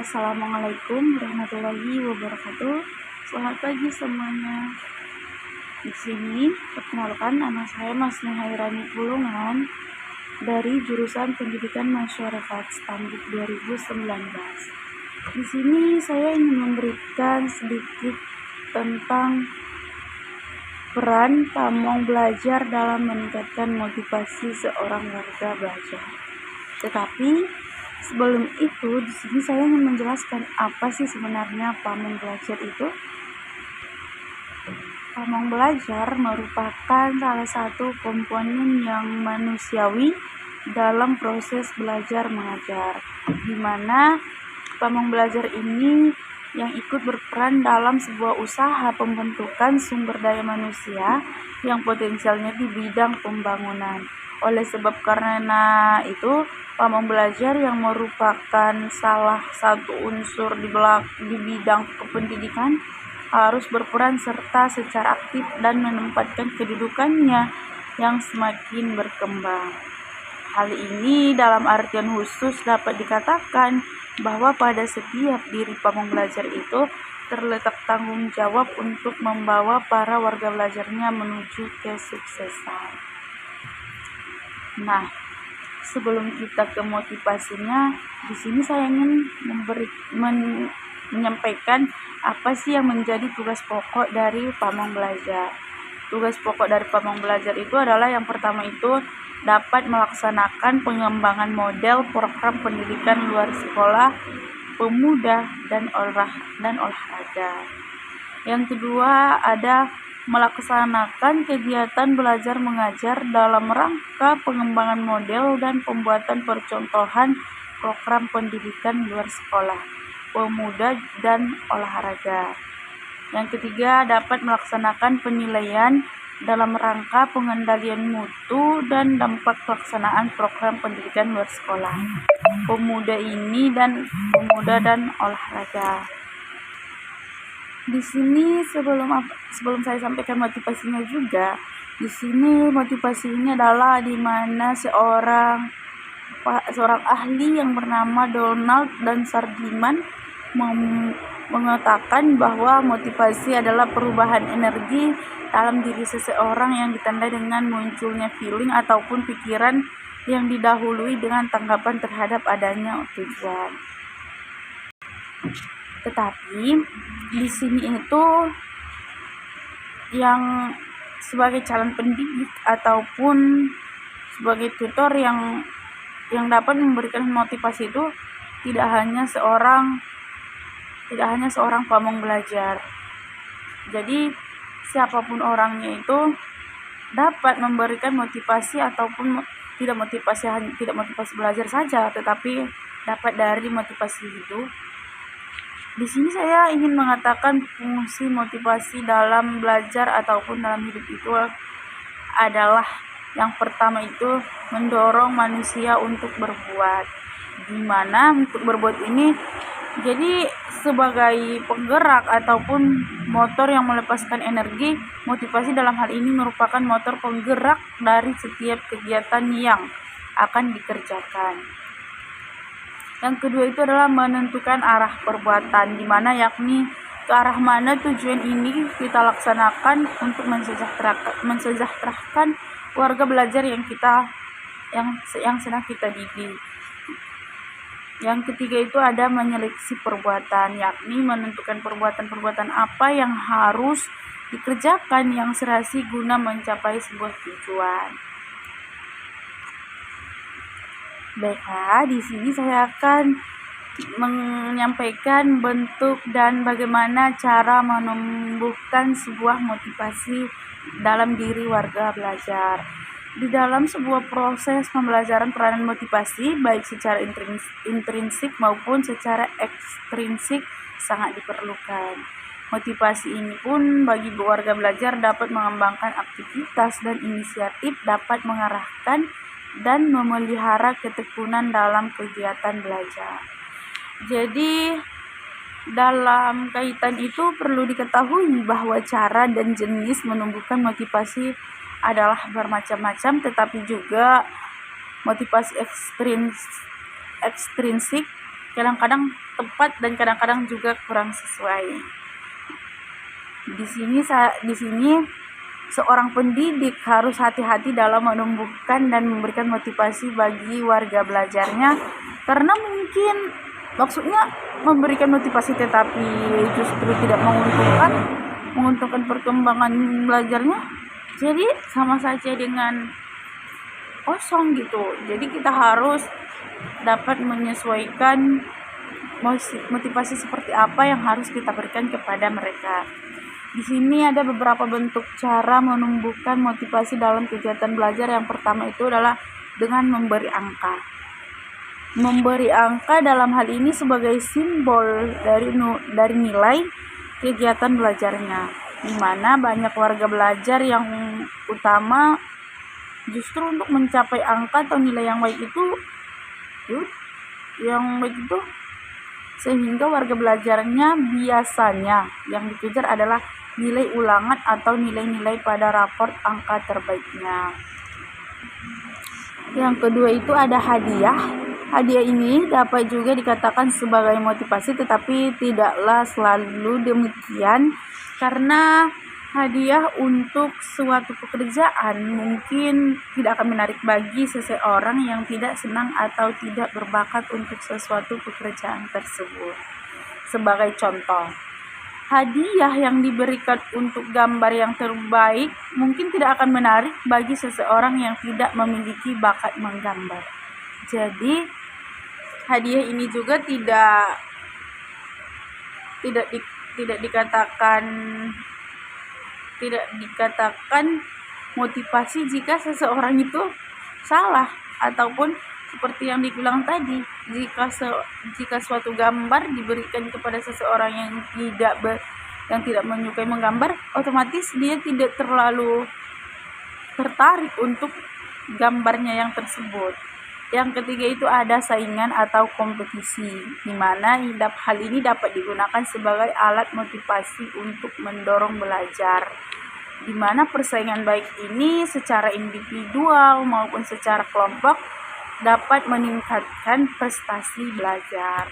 Assalamualaikum warahmatullahi wabarakatuh. Selamat pagi semuanya. Di sini perkenalkan, nama saya Mas Nuhairani Pulungan dari jurusan Pendidikan Masyarakat Stambik 2019. Di sini saya ingin memberikan sedikit tentang peran pamong belajar dalam meningkatkan motivasi seorang warga belajar. Tetapi sebelum itu, di sini saya ingin menjelaskan apa sih sebenarnya pamong belajar itu. Pamong belajar merupakan salah satu komponen yang manusiawi dalam proses belajar mengajar, di mana pamong belajar ini yang ikut berperan dalam sebuah usaha pembentukan sumber daya manusia yang potensialnya di bidang pembangunan. Oleh sebab karena itu, pamong belajar yang merupakan salah satu unsur di bidang kependidikan harus berperan serta secara aktif dan menempatkan kedudukannya yang semakin berkembang. Hal ini dalam artian khusus dapat dikatakan bahwa pada setiap diri pamong belajar itu terletak tanggung jawab untuk membawa para warga belajarnya menuju kesuksesan. Nah, sebelum kita ke motivasinya, di sini saya ingin menyampaikan apa sih yang menjadi tugas pokok dari pamong belajar. Tugas pokok dari pamong belajar itu adalah yang pertama itu dapat melaksanakan pengembangan model program pendidikan luar sekolah, pemuda, dan olahraga. Yang kedua ada melaksanakan kegiatan belajar mengajar dalam rangka pengembangan model dan pembuatan percontohan program pendidikan luar sekolah, pemuda, dan olahraga. Yang ketiga dapat melaksanakan penilaian dalam rangka pengendalian mutu dan dampak pelaksanaan program pendidikan luar sekolah, pemuda dan olahraga. Di sini sebelum saya sampaikan motivasinya juga, di sini motivasi ini adalah di mana seorang ahli yang bernama Donald dan Sardiman mengatakan bahwa motivasi adalah perubahan energi dalam diri seseorang yang ditandai dengan munculnya feeling ataupun pikiran yang didahului dengan tanggapan terhadap adanya tujuan. Tetapi di sini itu yang sebagai calon pendidik ataupun sebagai tutor yang dapat memberikan motivasi itu tidak hanya seorang pamong belajar. Jadi siapapun orangnya itu dapat memberikan motivasi ataupun tidak motivasi belajar saja, tetapi dapat dari motivasi hidup. Di sini saya ingin mengatakan fungsi motivasi dalam belajar ataupun dalam hidup itu adalah yang pertama itu mendorong manusia untuk berbuat. Di mana untuk berbuat ini jadi sebagai penggerak ataupun motor yang melepaskan energi. Motivasi dalam hal ini merupakan motor penggerak dari setiap kegiatan yang akan dikerjakan. Yang kedua itu adalah menentukan arah perbuatan, di mana yakni ke arah mana tujuan ini kita laksanakan untuk mensejahterakan warga belajar yang sedang kita didik. Yang ketiga itu ada menyeleksi perbuatan, yakni menentukan perbuatan-perbuatan apa yang harus dikerjakan yang serasi guna mencapai sebuah tujuan. Baiklah, di sini saya akan menyampaikan bentuk dan bagaimana cara menumbuhkan sebuah motivasi dalam diri warga belajar. Di dalam sebuah proses pembelajaran, peranan motivasi baik secara intrinsik maupun secara ekstrinsik sangat diperlukan. Motivasi ini pun bagi warga belajar dapat mengembangkan aktivitas dan inisiatif, dapat mengarahkan dan memelihara ketekunan dalam kegiatan belajar. Jadi dalam kaitan itu perlu diketahui bahwa cara dan jenis menumbuhkan motivasi adalah bermacam-macam, tetapi juga motivasi ekstrinsik kadang-kadang tepat dan kadang-kadang juga kurang sesuai. Di sini seorang pendidik harus hati-hati dalam menumbuhkan dan memberikan motivasi bagi warga belajarnya, karena mungkin maksudnya memberikan motivasi tetapi justru tidak menguntungkan perkembangan belajarnya, jadi sama saja dengan kosong gitu. Jadi kita harus dapat menyesuaikan motivasi seperti apa yang harus kita berikan kepada mereka. Di sini ada beberapa bentuk cara menumbuhkan motivasi dalam kegiatan belajar. Yang pertama itu adalah dengan memberi angka. Memberi angka dalam hal ini sebagai simbol dari nilai kegiatan belajarnya, di mana banyak warga belajar yang utama justru untuk mencapai angka atau nilai yang baik itu sehingga warga belajarnya biasanya yang dikejar adalah nilai ulangan atau nilai-nilai pada raport angka terbaiknya. Yang kedua itu ada hadiah. Hadiah ini dapat juga dikatakan sebagai motivasi, tetapi tidaklah selalu demikian, karena hadiah untuk suatu pekerjaan mungkin tidak akan menarik bagi seseorang yang tidak senang atau tidak berbakat untuk sesuatu pekerjaan tersebut. Sebagai contoh, hadiah yang diberikan untuk gambar yang terbaik mungkin tidak akan menarik bagi seseorang yang tidak memiliki bakat menggambar. Jadi hadiah ini juga tidak dikatakan motivasi jika seseorang itu salah, ataupun seperti yang dibilang tadi, jika suatu gambar diberikan kepada seseorang yang tidak menyukai menggambar, otomatis dia tidak terlalu tertarik untuk gambarnya yang tersebut. Yang ketiga itu ada saingan atau kompetisi, di mana hal ini dapat digunakan sebagai alat motivasi untuk mendorong belajar, di mana persaingan baik ini secara individual maupun secara kelompok dapat meningkatkan prestasi belajar.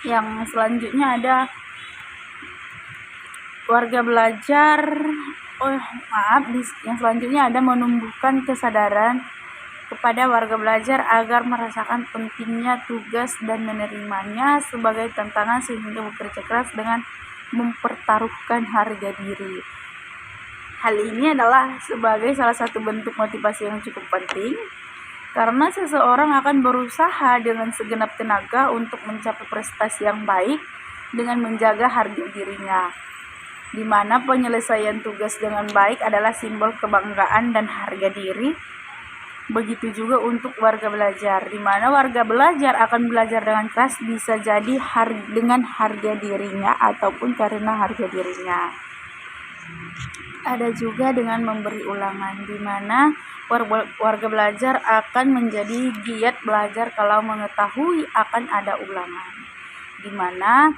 Yang selanjutnya ada yang selanjutnya ada menumbuhkan kesadaran kepada warga belajar agar merasakan pentingnya tugas dan menerimanya sebagai tantangan, sehingga bekerja keras dengan mempertaruhkan harga diri. Hal ini adalah sebagai salah satu bentuk motivasi yang cukup penting, karena seseorang akan berusaha dengan segenap tenaga untuk mencapai prestasi yang baik dengan menjaga harga dirinya, di mana penyelesaian tugas dengan baik adalah simbol kebanggaan dan harga diri. Begitu juga untuk warga belajar, di mana warga belajar akan belajar dengan keras, bisa jadi dengan harga dirinya ataupun karena harga dirinya. Ada juga dengan memberi ulangan, di mana warga belajar akan menjadi giat belajar kalau mengetahui akan ada ulangan, di mana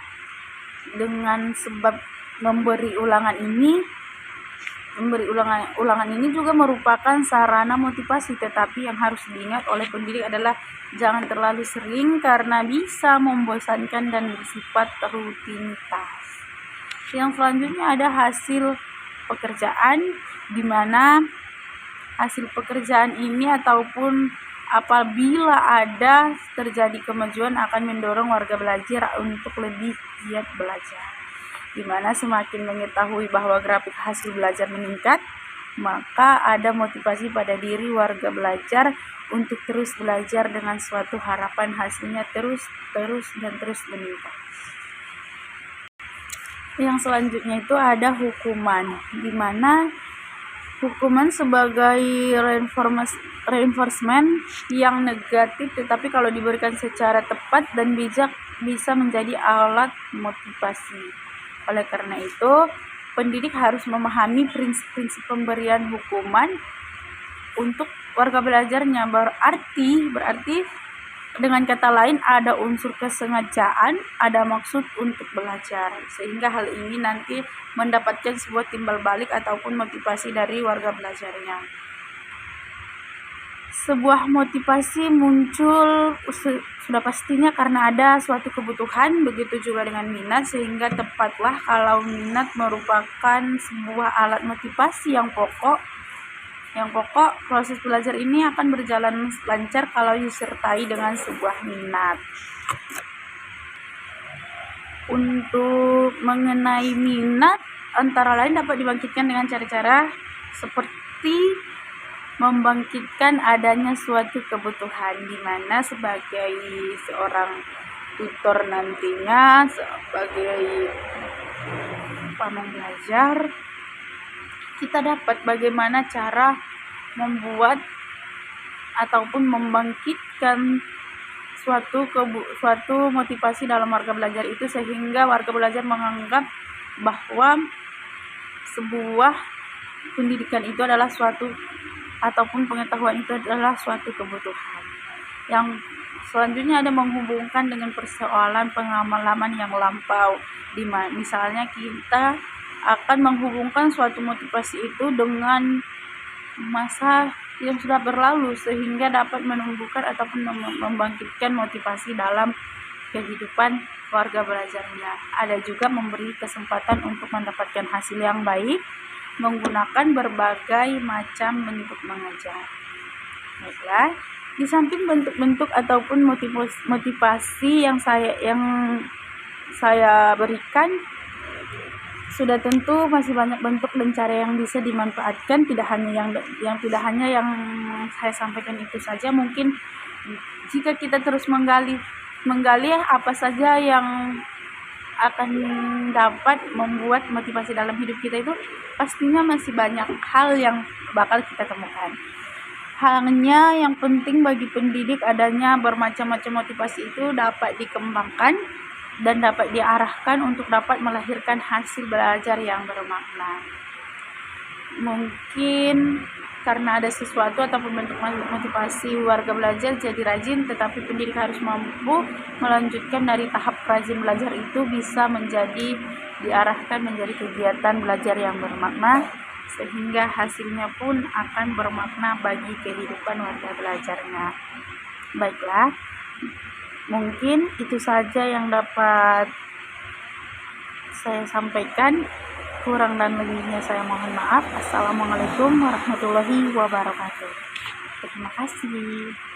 dengan sebab memberi ulangan ini juga merupakan sarana motivasi, tetapi yang harus diingat oleh pendidik adalah jangan terlalu sering karena bisa membosankan dan bersifat rutinitas. Yang selanjutnya ada hasil pekerjaan, di mana hasil pekerjaan ini ataupun apabila ada terjadi kemajuan akan mendorong warga belajar untuk lebih giat belajar, di mana semakin mengetahui bahwa grafik hasil belajar meningkat, maka ada motivasi pada diri warga belajar untuk terus belajar dengan suatu harapan hasilnya terus meningkat. Yang selanjutnya itu ada hukuman, di mana hukuman sebagai reinforcement yang negatif, tetapi kalau diberikan secara tepat dan bijak bisa menjadi alat motivasi. Oleh karena itu, pendidik harus memahami prinsip-prinsip pemberian hukuman untuk warga belajarnya. Berarti dengan kata lain ada unsur kesengajaan, ada maksud untuk belajar, sehingga hal ini nanti mendapatkan sebuah timbal balik ataupun motivasi dari warga belajarnya. Sebuah motivasi muncul sudah pastinya karena ada suatu kebutuhan, begitu juga dengan minat, sehingga tepatlah kalau minat merupakan sebuah alat motivasi yang pokok. Proses belajar ini akan berjalan lancar kalau disertai dengan sebuah minat. Untuk mengenai minat, antara lain dapat dibangkitkan dengan cara-cara seperti membangkitkan adanya suatu kebutuhan, di mana sebagai seorang tutor nantinya, sebagai pamong belajar, kita dapat bagaimana cara membuat ataupun membangkitkan suatu motivasi dalam warga belajar itu, sehingga warga belajar menganggap bahwa sebuah pendidikan itu adalah suatu ataupun pengetahuan itu adalah suatu kebutuhan. Yang selanjutnya ada menghubungkan dengan persoalan pengalaman yang lampau, misalnya kita akan menghubungkan suatu motivasi itu dengan masa yang sudah berlalu, sehingga dapat menumbuhkan ataupun membangkitkan motivasi dalam kehidupan warga belajarnya. Ada juga memberi kesempatan untuk mendapatkan hasil yang baik menggunakan berbagai macam bentuk mengajar. Baiklah, di samping bentuk-bentuk ataupun motivasi yang saya berikan, sudah tentu masih banyak bentuk dan cara yang bisa dimanfaatkan, tidak hanya yang saya sampaikan itu saja. Mungkin jika kita terus menggali apa saja yang akan dapat membuat motivasi dalam hidup kita, itu pastinya masih banyak hal yang bakal kita temukan. Hanya yang penting bagi pendidik adanya bermacam-macam motivasi itu dapat dikembangkan dan dapat diarahkan untuk dapat melahirkan hasil belajar yang bermakna. Mungkin karena ada sesuatu ataupun bentuk motivasi warga belajar jadi rajin, tetapi pendidik harus mampu melanjutkan dari tahap rajin belajar itu bisa diarahkan menjadi kegiatan belajar yang bermakna, sehingga hasilnya pun akan bermakna bagi kehidupan warga belajarnya. Baiklah, mungkin itu saja yang dapat saya sampaikan. Kurang dan lebihnya saya mohon maaf. Assalamualaikum warahmatullahi wabarakatuh. Terima kasih.